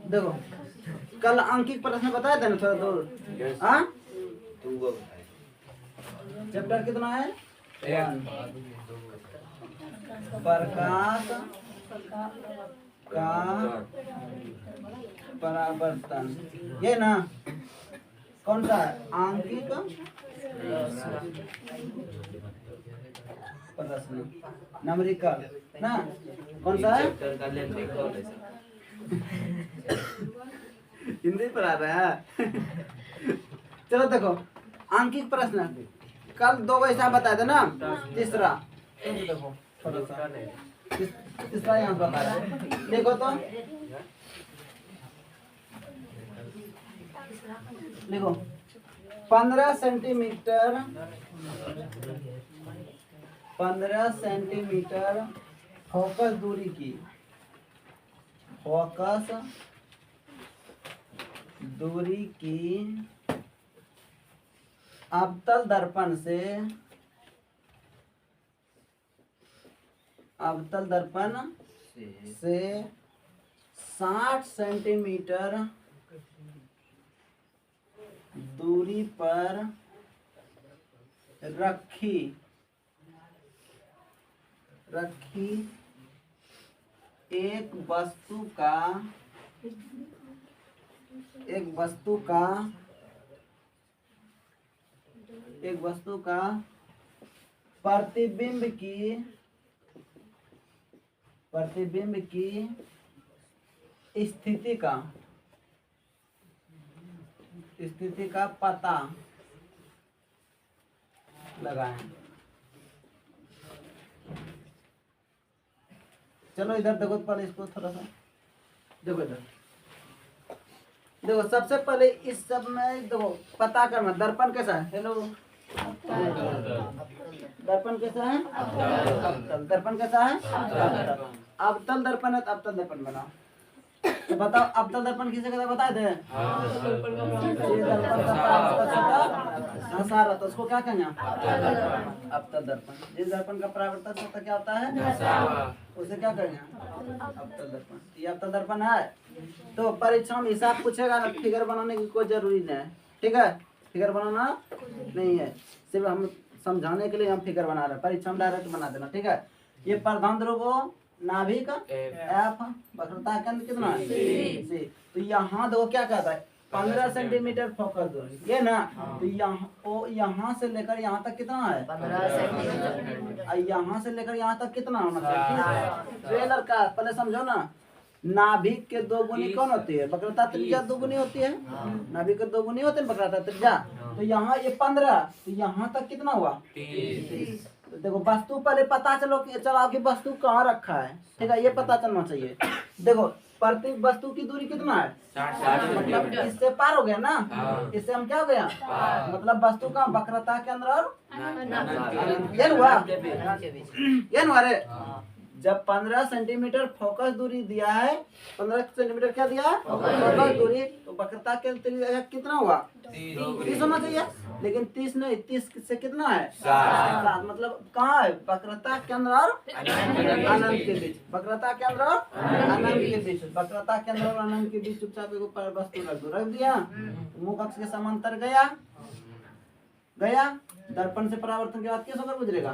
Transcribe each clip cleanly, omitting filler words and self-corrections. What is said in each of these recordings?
देखो कल अंकित प्रश्न बताया था ना थोड़ा दूर। हाँ चैप्टर कितना है? प्रकाश का परावर्तन, ये ना कौन सा है? आंकिक प्रश्न नंबरिकल ना, कौन सा है? हिंदी पढ़ा रहा है। चलो देखो आंकिक प्रश्न कल 2 ऐसा बताया था ना, तीसरा देखो तीसरा यहाँ बताया, देखो तो देखो 15 सेंटीमीटर फोकस दूरी की, फोकस दूरी की अवतल दर्पण से 60 सेंटीमीटर दूरी पर रखी एक वस्तु का प्रतिबिंब की स्थिति का पता लगाएं। चलो इधर देखो पहले इसको थोड़ा सा देखो इधर देखो, सबसे पहले इस सब में देखो पता करना दर्पण कैसा है। हेलो दर्पण कैसा है? अवतल। दर्पण कैसा है? अवतल दर्पण है तो अवतल दर्पण बनाओ। तो बताओ अवतल दर्पण किसे कहते हैं? बता दे। सारा तो उसको क्या कहेंगे? अवतल दर्पण। जिस दर्पण का परावर्तक सतह क्या होता है? उसे क्या कहेंगे? अवतल दर्पण। ये अवतल दर्पण है। तो परीक्षा में हिसाब पूछेगा ना, फिगर बनाने की कोई जरूरी नहीं है, ठीक है? फिगर बनाना नहीं है, सिर्फ हम समझाने के लिए हम फिगर बना रहे हैं। परीक्षा में डायरेक्ट बना देना, ठीक है? ये प्रधान ध्रुव नाभिक एफ, वक्रता केंद्र कितना है? सी। तो यहाँ देखो क्या कहता है? 15 सेंटीमीटर फोकस दूरी, ये ना। तो यहाँ से लेकर यहाँ तक कितना है? 15 सेंटीमीटर। यहाँ से लेकर यहाँ तक कितना होना चाहिए? ट्रेलर का पहले समझो ना। नाभिक के 2 गुनी कौन होती है? वक्रता त्रिज्या 2 गुनी होती है। नाभिक के 2 गुनी होते हैं वक्रता त्रिज्या। तो यहाँ ये 15, तो यहाँ तक कितना हुआ? 30। तो देखो वस्तु पहले पता चलाओ कि वस्तु कहाँ रखा है, ठीक है? ये पता चलना चाहिए। देखो प्रति वस्तु की दूरी कितना है? 60। मतलब इससे पार हो गया ना, इससे हम क्या हो गया? मतलब वस्तु का वक्रता के अंदर और ये हुआ रे। जब 15 सेंटीमीटर फोकस दूरी दिया है, 15 सेंटीमीटर क्या दिया है? फोकस दूरी। तो वक्रता के अंदर कितना हुआ? 30 होना चाहिए, लेकिन 30 नहीं, 30 से कितना है? 7। मतलब कहाँ है? वक्रता केंद्र और अनंत के बीच। वक्रता केंद्र और अनंत के बीच। वक्रता केंद्र और अनंत के बीच चुपचाप एक वस्तु रख दिया, मुख अक्ष के समांतर गया। दर्पण से परावर्तन के बाद किस होकर गुजरेगा?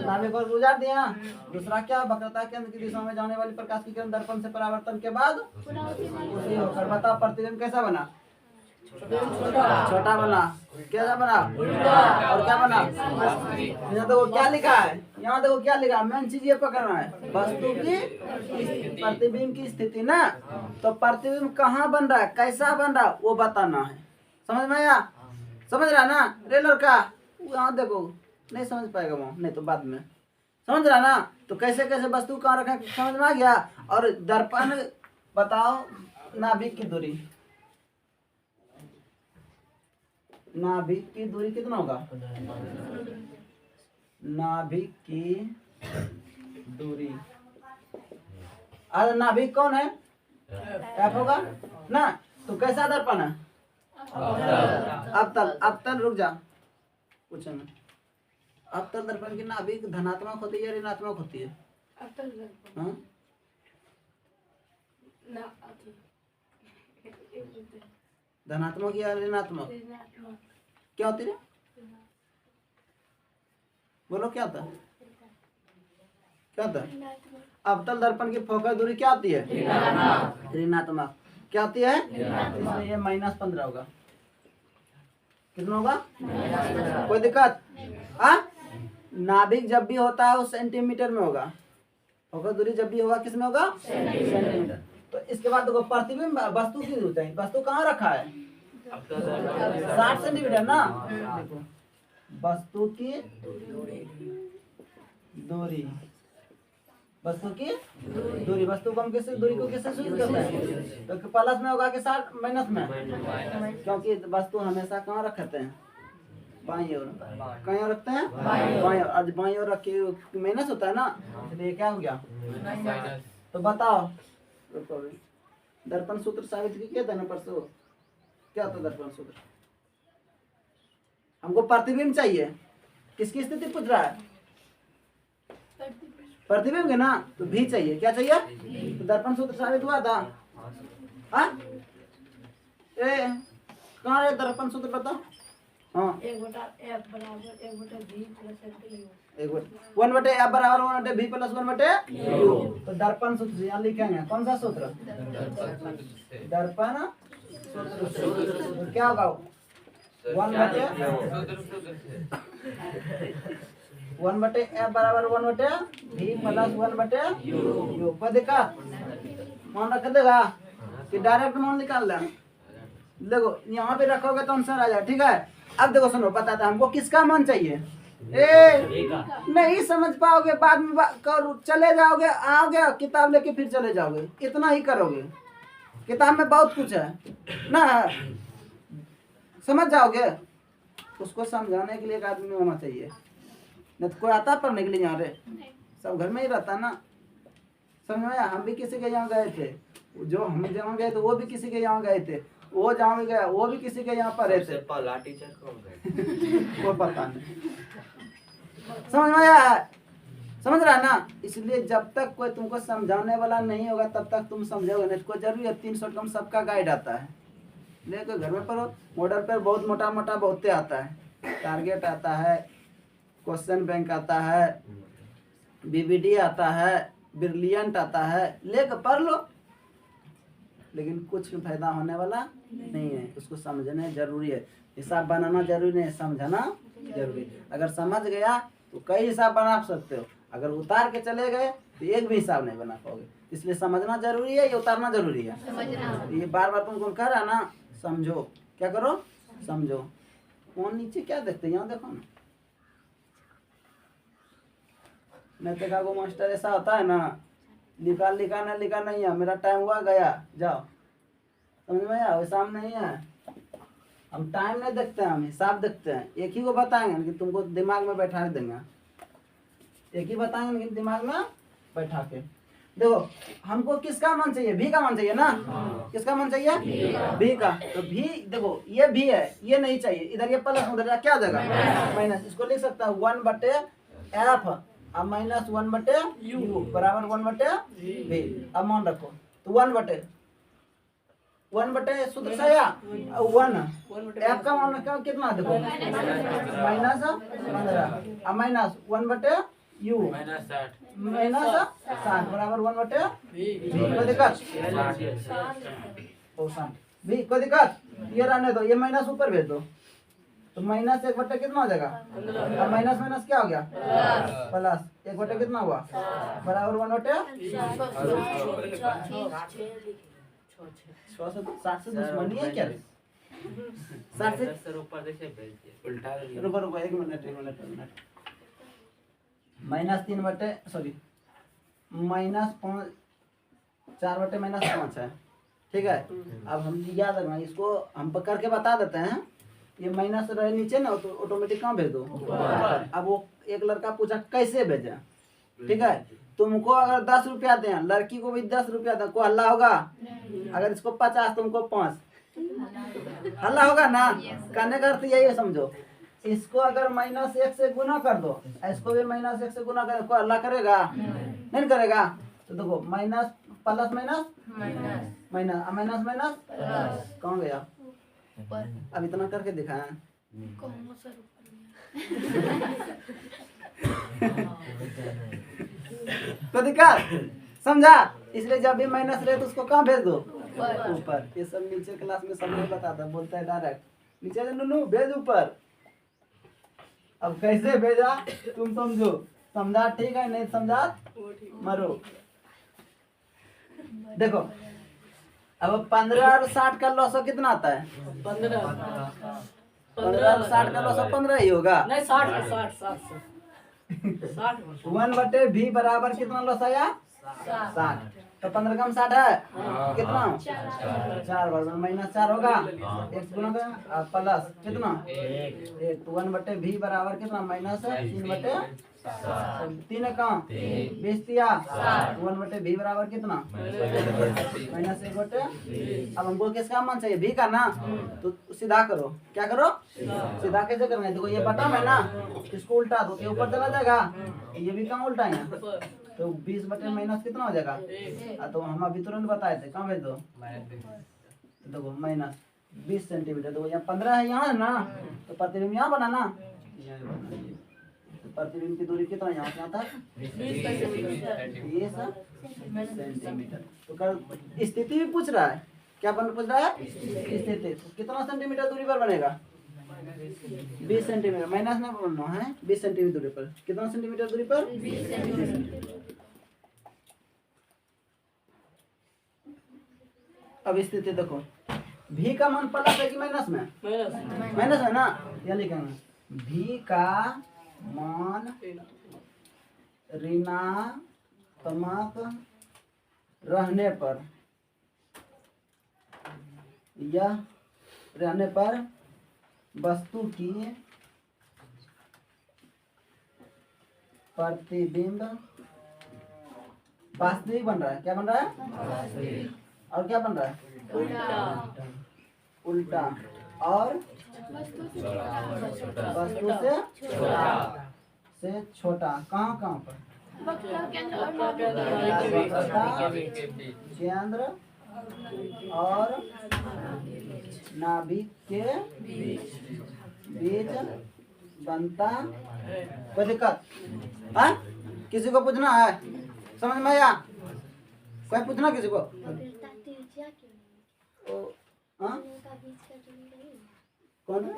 नाभिक और गुजार दिया। दूसरा क्या? वक्रता केंद्र की दिशा में जाने वाली प्रकाश की किरण दर्पण से परावर्तन के बाद उसी होकर। बताओ प्रतिबिंब कैसा बना? छोटा बना। कैसा बना? और क्या बना? यहाँ देखो क्या लिखा है, यहाँ देखो क्या लिखा है। मेन चीज ये पकड़ना है, वस्तु की प्रतिबिंब की स्थिति ना। तो प्रतिबिंब कहाँ बन रहा है, कैसा बन रहा है, वो बताना है। समझ में आया? समझ रहा ना? रेलर का यहाँ देखो, नहीं समझ पाएगा वो, नहीं तो बाद में। समझ रहा ना? तो कैसे कैसे वस्तु कहाँ रखा है समझ में आ गया। और दर्पण बताओ नाभिक की दूरी, नाभिक की दूरी कितना होगा? नाभिक की दूरी, अरे नाभिक कौन है? एफ होगा ना। तो कैसा दर्पण है? अवतल। रुक जा, पूछो ना। अवतल दर्पण की नाभिक धनात्मक होती है या ऋणात्मक होती है? हाँ? धनात्मक या ऋणात्मक? क्या होती है? बोलो क्या होता है? क्या होता है? अवतल दर्पण की फोकल दूरी क्या होती है? ऋणात्मक। क्या होती है? इसलिए ये -15 होगा। कितना होगा? कोई दिक्कत? नाभिक जब भी होता है वो सेंटीमीटर में होगा। फोकल दूरी जब भी होगा किस में होगा? सेंटीमीटर। तो इसके बाद देखो प्रतिबिंब वस्तु की दूरी है। वस्तु कहाँ रखा है? 60 सेंटीमीटर ना। देखो वस्तु की दूरी, वस्तु की दूरी, वस्तु को हम किससे दूरी को किससे सूचित करते हैं? तो प्लस में होगा कि माइनस में? क्योंकि वस्तु हमेशा कहाँ रखते हैं? बाईं ओर। कहाँ रखते हैं? बाईं ओर। आज बाईं ओर रखे माइनस होता है ना, इसलिए क्या हो गया? तो बताओ दर्पण सूत्र साबित किया था ना परसों। क्या था दर्पण सूत्र? हमको प्रतिबिंब चाहिए। किसकी स्थिति पूछ रहा है? प्रतिबिंब है ना, तो भी चाहिए। क्या चाहिए? तो दर्पण सूत्र साबित हुआ था। कहाँ है दर्पण सूत्र बताओ? हाँ, 1/f बराबर 1/v प्लस 1/u। तो दर्पण सूत्र यहाँ लिखेंगे। कौन सा सूत्र? दर्पण सूत्र। क्या होगा? 1/f बराबर 1/v प्लस 1/u। कोई दिक्कत? मान रख देगा कि डायरेक्ट मान निकाल लें? देखो यहाँ पे रखोगे तो आंसर आ जाए। ठीक है, अब देखो सुनो, बताते हैं हमको किसका मान चाहिए। नहीं समझ पाओगे, बाद में चले जाओगे, आओगे किताब लेके फिर चले जाओगे, इतना ही करोगे। किताब में बहुत कुछ है ना, समझ जाओगे। उसको समझाने के लिए एक आदमी होना चाहिए, नहीं तो कोई आता पढ़ने के लिए यहाँ रे? सब घर में ही रहता ना। समझ में? हम भी किसी के यहाँ गए थे, जो हम जहाँ गए थे वो भी किसी के यहाँ गए थे, वो जहाँ भी गया वो भी किसी के यहाँ पर रहते। पहला टीचर कौन गए? वो पता नहीं। समझ में आया है? समझ रहा है ना? इसलिए जब तक कोई तुमको समझाने वाला नहीं होगा तब तक तुम समझोगे नहीं। कोई जरूरी है 300 कम सबका गाइड आता है, लेकिन घर में पढ़ो। मॉडल पर बहुत मोटा मोटा बहुते आता है, टारगेट आता है, क्वेश्चन बैंक आता है, बीबीडी आता है, ब्रिलियंट आता है, लेकर पढ़ लो। लेकिन कुछ फायदा होने वाला नहीं है। उसको समझना जरूरी है। हिसाब बनाना जरूरी नहीं, समझना जरूरी है। अगर समझ गया तो कई हिसाब बना सकते हो, अगर उतार के चले गए तो एक भी हिसाब नहीं बना पाओगे। इसलिए समझना जरूरी है या उतारना जरूरी है? ये बार बार तुमको कह रहा ना, समझो। क्या करो? समझो। कौन नीचे क्या देखते? यहाँ देखो ना। नहीं देखा वो मास्टर ऐसा होता है ना, लिखा नहीं है, मेरा टाइम हुआ गया जाओ। समझ में आया? वैसा हम नहीं है, हम टाइम नहीं देखते हैं, हम हिसाब देखते हैं। एक ही को बताएंगे कि तुमको दिमाग में बैठा देंगे, एक ही बताएंगे लेकिन दिमाग में बैठा के। देखो हमको किसका मान चाहिए? भी का मान चाहिए ना। किसका मान चाहिए? भी का। तो भी देखो ये भी है, ये नहीं चाहिए। इधर ये प्लस, उधर क्या जगह माइनस। इसको लिख सकता है 1/f अब माइनस 1/u बराबर 1/v। अब मान रखो तो 1/1 सूत्र से या 1 f का मान क्या कितना? देखो माइनस 15 अब माइनस 1/u माइनस 60 बराबर 1/v। कोई दिक्कत? भी कोई दिक्कत? ये रहने दो, ये माइनस ऊपर भेज दो तो माइनस 1/, कितना हो जाएगा? अब माइनस माइनस क्या हो गया? प्लस 1/, कितना हुआ? बराबर 1/60 से दुश्मनी है क्या? 60 से उल्टा। रुको एक मिनट। -3/, सॉरी -5 4/-5 है। ठीक है, अब हम याद रखना, इसको हम करके बता देते हैं। ये माइनस रहे नीचे ना तो ऑटोमेटिक कहाँ भेज दो। अब वो एक लड़का पूछा कैसे भेजा, ठीक है, तुमको अगर 10 रुपया दें, लड़की को भी 10 रुपया दें, को हल्ला होगा? अगर इसको 50 तुमको 5, हल्ला होगा ना? कहने का अर्थ यही है, समझो। इसको अगर -1 से गुना कर दो, इसको भी -1 से गुना कर, को हल्ला करेगा? नहीं करेगा। तो देखो minus plus minus minus minus minus कहाँ गया? अब इतना करके दिखाएं। तो दिक्कत समझा? इसलिए जब भी माइनस रहे तो उसको कहाँ भेज दो? ऊपर। ये सब नीचे क्लास में सब नहीं बताता, बोलता है डायरेक्ट नीचे से नुनू भेज ऊपर। अब कैसे भेजा तुम समझो। समझा ठीक है, नहीं समझा मरो। देखो अब 15 और 60 का लॉस कितना आता है? 15 और 60 का लॉस 15 ही होगा। नहीं 60 1/v बराबर कितना लॉस आया? 60। तो 15 कम 60 है कितना? 4 बराबर -4 होगा। एक गुना का प्लस कितना? 1। तो 1/v बराबर कितना? -3/3 कहाँ? 20 दिया। 1/v बराबर कितना? -1/। अब हमको किसका मान चाहिए? v का ना। तो सीधा करो। क्या करो? सीधा कैसे करना है? देखो ये बटन है ना, इसको उल्टा दो, ये ऊपर चला जाएगा, ये भी कहाँ उल्टा है? तो 20/- माइनस कितना हो जाएगा? तो हम अभी तुरंत बताए थे, कहाँ भेज दो? देखो -20 सेंटीमीटर। देखो यहाँ 15 है, यहाँ है ना, तो प्रतिबिंब यहाँ बना ना, प्रतिबिंब की दूरी कितना यहाँ से यहाँ तक? 20 सेंटीमीटर। तो कर स्थिति भी पूछ रहा है, क्या पूछ रहा है? स्थिति। तो कितना सेंटीमीटर दूरी पर बनेगा? 20 सेंटीमीटर। माइनस में बोलना है, 20 सेंटीमीटर दूरी पर। कितना सेंटीमीटर दूरी पर? 20 सेंटीमीटर। अब स्थिति देखो, भी का मान प्लस है कि माइनस में? माइनस है ना। यहाँ लिखेंगे भी का मान ऋणात्मक रहने पर, यह रहने पर वस्तु की प्रतिबिंब वास्तविक बन रहा है। क्या बन रहा है? और क्या बन रहा है? उल्टा। और वस्तु से छोटा। कहाँ कहाँ पर? केंद्र और नाभिक के बीच बनता। कोई दिक्कत? हाँ, किसी को पूछना है? समझ में आया? कोई पूछना किसी को? कौन है?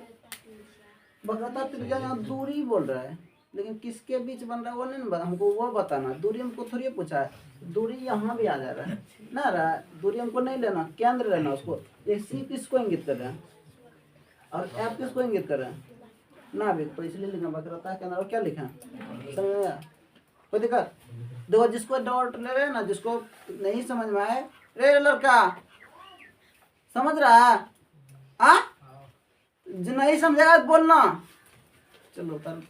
वक्रता त्रिज्या यहाँ दूरी बोल रहा है, लेकिन किसके बीच बन रहा है वो नहीं ना, हमको वो बताना। दूरी हमको थोड़ी पूछा है, दूरी यहाँ भी आ जा रहा है ना, रहा है दूरी हमको नहीं लेना, केंद्र लेना उसको। एक सी किसको इंगित कर रहा है और एफ किसको इंगित कर रहा है? नाभिक। तो इसलिए लिखा वक्रता केंद्र। और क्या लिखा? समझ में आया? कोई दिक्कत? देखो जिसको डाउट ले रहे ना, जिसको नहीं समझ में आए, रे लड़का समझ रहा है? हाँ, जो नहीं समझेगा बोलना। चलो तर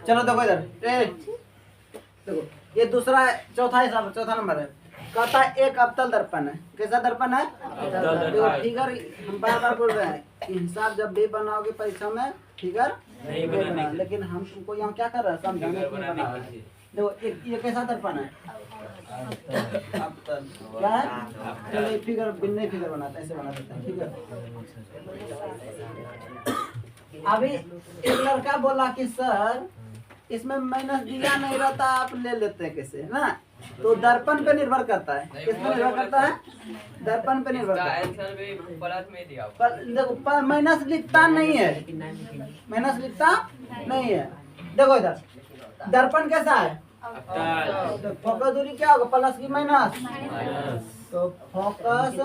चलो देखो इधर, देखो ये दूसरा चौथा हिसाब, चौथा नंबर है। कहता है एक अवतल दर्पण है। कैसा दर्पण है? देखो फिगर हम बार बार बोल रहे हैं, हिसाब जब भी बनाओगे परीक्षा में फिगर नहीं बना, लेकिन हम तुमको यहाँ क्या कर रहे हैं? समझाने के लिए बना रहे हैं। देखो एक ये कैसा दर्पण है? अवतल। क्या है? चलो फिगर बिन्ने फिगर बनाते हैं, ऐसे बना देते हैं। ठीक है, अभी एक लड़का बोला कि सर इसमें माइनस दिया नहीं रहता, आप ले लेते हैं कैसे ना? तो दर्पण पे निर्भर करता है। किस पे निर्भर करता है? दर्पण पे निर्भर करता है। देखो माइनस लिखता नहीं है, माइनस लिखता नहीं है। देखो इधर दर्पण कैसा है? तो फोकस दूरी क्या होगा? प्लस की माइनस? तो फोकस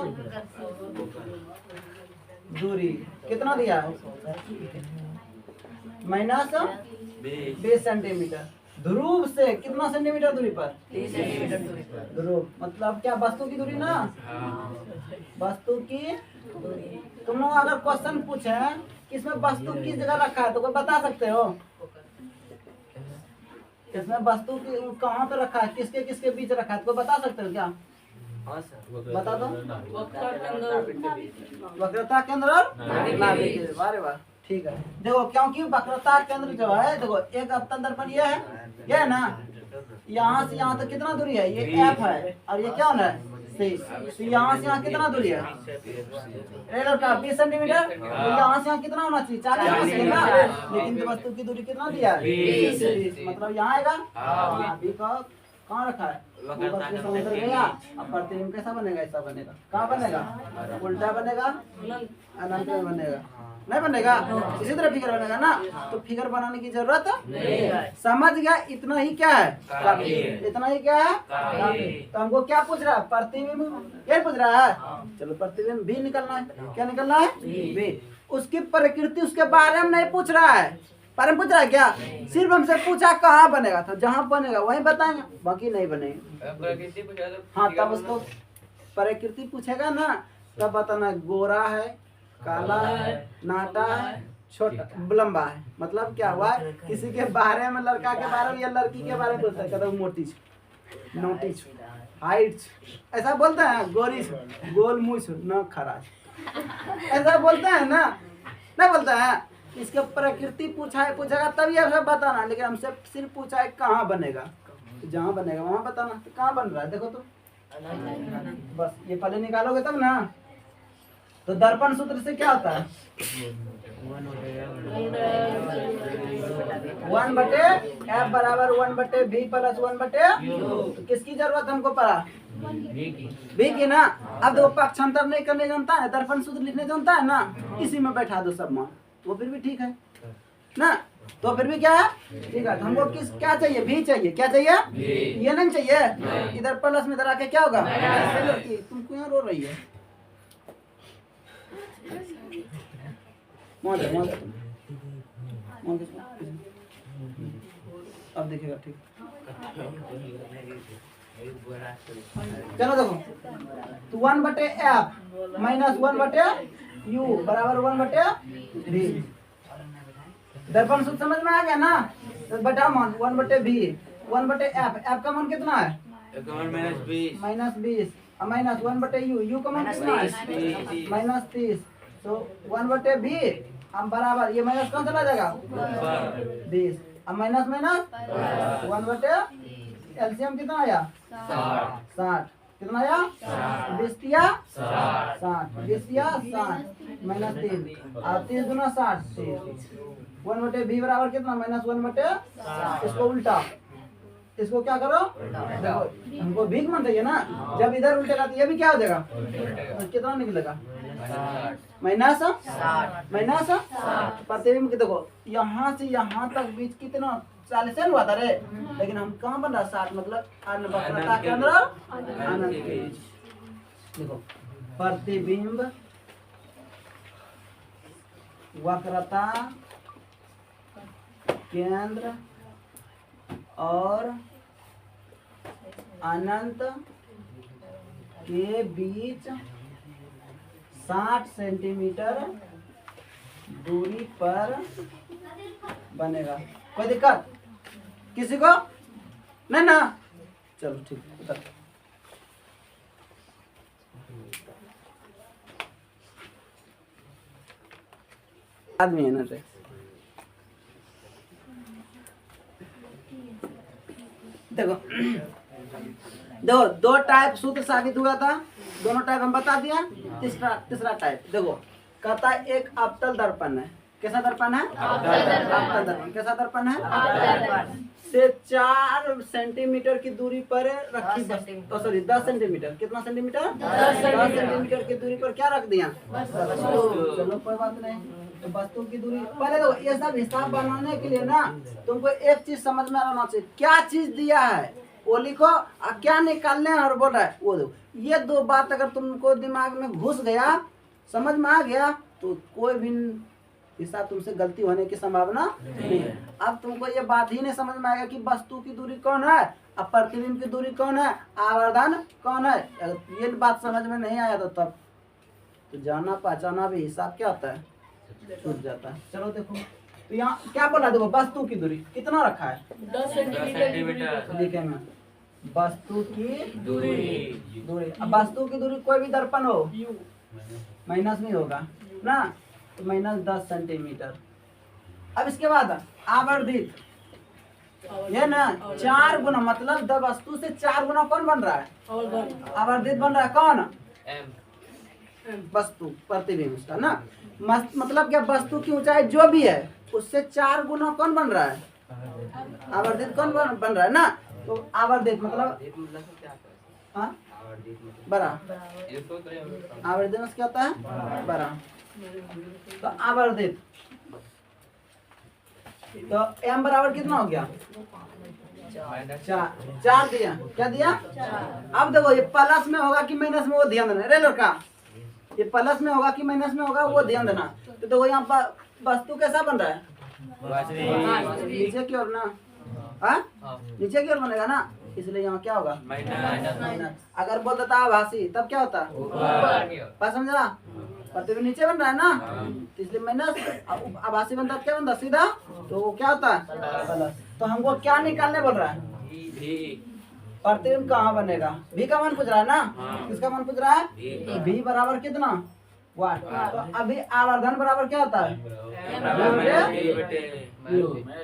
दूरी कितना दिया है? Minus 20 centimetre. ध्रुव से कितना सेंटीमीटर दूरी पर? 30 सेंटीमीटर दूरी पर। ध्रुव मतलब क्या? वस्तु की दूरी ना, वस्तु की। तुम लोग अगर क्वेश्चन पूछे इसमें वस्तु किस जगह रखा है तो कोई बता सकते हो? इसमें वस्तु की कहाँ पे रखा है, किसके किसके बीच रखा है तो कोई बता सकते हो क्या? बता दो। वक्रता केंद्र और नाभिक। वाह वाह, ठीक है। देखो क्योंकि वक्रता केंद्र जो है, देखो एक अवतल दर्पण ये है ना, यहाँ से यहाँ तक कितना दूरी है? ये एफ है और ये क्या है? सी। तो यहाँ से यहाँ कितना दूरी है? 20 सेंटीमीटर। तो यहाँ से यहाँ कितना होना चाहिए? 40 होना चाहिए ना, लेकिन वस्तु की दूरी कितना दिया है? 20। मतलब यहाँ आएगा। बी का कहाँ रखा है? समुद्र गया। अब प्रतिबिंब कैसा बनेगा? ऐसा बनेगा। कहाँ बनेगा? उल्टा बनेगा, अनंत में बनेगा, नहीं बनेगा? इसी तरह फिगर बनेगा ना। तो फिगर बनाने की जरूरत नहीं है। समझ गया? इतना ही क्या है? काफी। इतना ही क्या है? काफी। तो हमको क्या पूछ रहा है? प्रतिबिंब क्या पूछ रहा है? चलो प्रतिबिंब भी निकलना है। क्या निकलना है? भी। उसकी प्रकृति उसके बारे में नहीं पूछ रहा है। बारे में पूछ रहा है क्या? सिर्फ हमसे पूछा कहाँ बनेगा, तो जहाँ बनेगा वहीं बताएंगे, बाकी नहीं बनेंगे। हाँ, तब उसको प्रकृति पूछेगा ना, तब बताना गोरा है, काला है, नाटा है, छोटा लंबा है। मतलब क्या हुआ? किसी के बारे में, लड़का के बारे में या लड़की के बारे में बोलता है, कहता मोटी, नोटी, हाइट, ऐसा बोलते हैं। गोरी, गोल मूछ, न खराज, ऐसा बोलते हैं ना, नहीं बोलते हैं? इसके प्रकृति पूछेगा तब ये सब बताना। लेकिन हमसे सिर्फ पूछा है कहाँ बनेगा, तो जहाँ बनेगा वहाँ बताना। तो कहाँ बन रहा है देखो तो, बस ये पहले निकालोगे तब ना। तो दर्पण सूत्र से क्या होता है? 1/f बराबर 1/v प्लस 1/u। तो किसकी जरूरत हमको पड़ा? v की ना। अब देखो पक्षांतर नहीं करने जानता है, दर्पण सूत्र लिखने जानता है ना, इसी में बैठा दो सब मान, वो फिर भी ठीक है ना। तो फिर भी क्या है? ठीक है। तो हमको किस क्या चाहिए? भी चाहिए। क्या चाहिए? ये नहीं चाहिए। इधर प्लस में इधर आके क्या होगा? तुम क्यों रो रही है? अब देखिएगा ठीक। चलो देखो, तो 1/f माइनस 1/u बराबर 1/v। दर्पण सूत्र समझ में आ गया ना? तो बटा मान 1/v 1/f। f का मान कितना है? -20 माइनस 1/u, u का मान कितना है? -30। तो 1/v हम बराबर, ये माइनस कौन चला जाएगा? 20। अब माइनस माइनस 1/, एलसीएम कितना आया? 60। कितना आया? 20 60, 20 60 माइनस 3 और 30 गुना 60। 1/v बराबर कितना? -1/, इसको उल्टा, इसको क्या करो? देखो हमको भीख मन चाहिए ना, जब इधर उल्टेगा तो ये भी क्या हो जाएगा? तो कितना निकलेगा? माइनस प्रतिबिंब की। देखो यहाँ से यहाँ तक बीच कितना 40 हुआ था रे, लेकिन हम कहाँ बन रहा? 60। मतलब वक्रता के अंदर अनंत के बीच। देखो प्रतिबिंब वक्रता केंद्र और अनंत के बीच 60 सेंटीमीटर दूरी पर बनेगा। कोई दिक्कत किसी को नहीं ना? चलो ठीक है। आदमी है ना रे। देखो देखो, 2 टाइप सूत्र साबित हुआ था, दोनों टाइप हम बता दिया। तीसरा टाइप देखो, कहता है एक अवतल दर्पण है। कैसा दर्पण है? अवतल दर्पण। कैसा दर्पण है? से 4 सेंटीमीटर की दूरी पर रखी, सॉरी 10 सेंटीमीटर। कितना सेंटीमीटर? 10 सेंटीमीटर की दूरी पर क्या रख दिया? चलो कोई बात नहीं। तो वस्तु की दूरी पहले तो ये सब हिसाब बनाने के लिए ना तुमको एक चीज समझ में आना चाहिए, क्या चीज दिया है वो लिखो, और क्या निकालने और बोल रहा है वो दो। ये 2 बात अगर तुमको दिमाग में घुस गया, समझ में आ गया, तो कोई भी हिसाब तुमसे गलती होने की संभावना नहीं है। अब तुमको ये बात ही नहीं समझ में आएगा कि वस्तु की दूरी कौन है, अब प्रतिबिंब की दूरी कौन है, आवर्धन कौन है। अगर ये बात समझ में नहीं आया तो तब तो जाना पहचाना भी हिसाब क्या होता है, छूट जाता है। चलो देखो तो यहाँ क्या बोला, देखो वस्तु की दूरी कितना रखा है, 10 सेंटीमीटर। लिखे में वस्तु की दूरी। अब वस्तु की दूरी कोई भी दर्पण हो माइनस में होगा ना, तो -10 सेंटीमीटर। अब इसके बाद आवर्धित, ये ना 4 गुना, मतलब द वस्तु से 4 गुना कौन बन रहा है, आवर्धित बन रहा है कौन, वस्तु प्रतिबिंब उसका ना। मतलब क्या, वस्तु की ऊंचाई जो भी है उससे 4 गुना कौन बन रहा है, आवर्धित कौन बन रहा है ना। तो आवर्धित मतलब हाँ बड़ा, आवर्धित क्या होता है बड़ा। तो आवर्धित तो m बराबर कितना हो गया, 4 दिया, क्या दिया। अब देखो ये प्लस में होगा कि माइनस में, वो ध्यान देना रे लड़का, ये प्लस में होगा कि माइनस में होगा वो ध्यान देना। तो देखो यहाँ पर वस्तु कैसा बन रहा है, नीचे की ओर ना, हाँ नीचे की ओर बनेगा ना, इसलिए यहाँ क्या होगा माइनस। अगर बोल देता आभासी तब क्या होता, बात समझा, प्रतिबिंब नीचे बन रहा है ना, तो इसलिए माइनस। आभासी बनता क्या बनता सीधा, तो वो क्या होता है प्लस। तो हमको क्या निकालने बोल रहा है, प्रतिबिंब कहाँ बनेगा, भी का मान पूछ रहा है ना, किसका मान पूछ रहा है, भी बराबर कितना 1। तो अभी आवर्धन बराबर क्या होता है,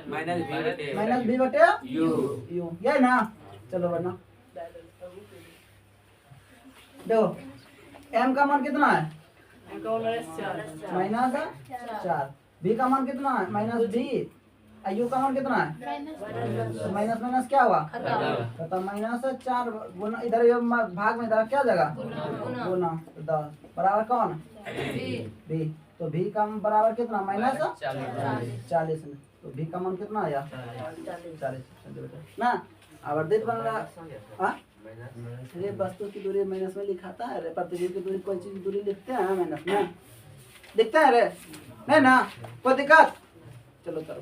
माइनस बी बटे यू, ये ना। चलो वरना देखो एम का मान कितना है, -4, बी का मान कितना है -b, यू का मान कितना है, तो माइनस माइनस क्या हुआ खत्म, -4 गुना, इधर ये भाग में इधर क्या जगह गुना, 10 बराबर कौन बी। तो भी का बराबर कितना -40, तो भी का मान कितना आया 40 सेंटीमीटर ना। आवर्धित बन रहा, ये वस्तु की दूरी माइनस में लिखाता है, प्रतिबिंब की दूरी कोई चीज की दूरी लिखते हैं माइनस में, दिखता है रे नहीं ना, कोई दिक्कत। चलो करो।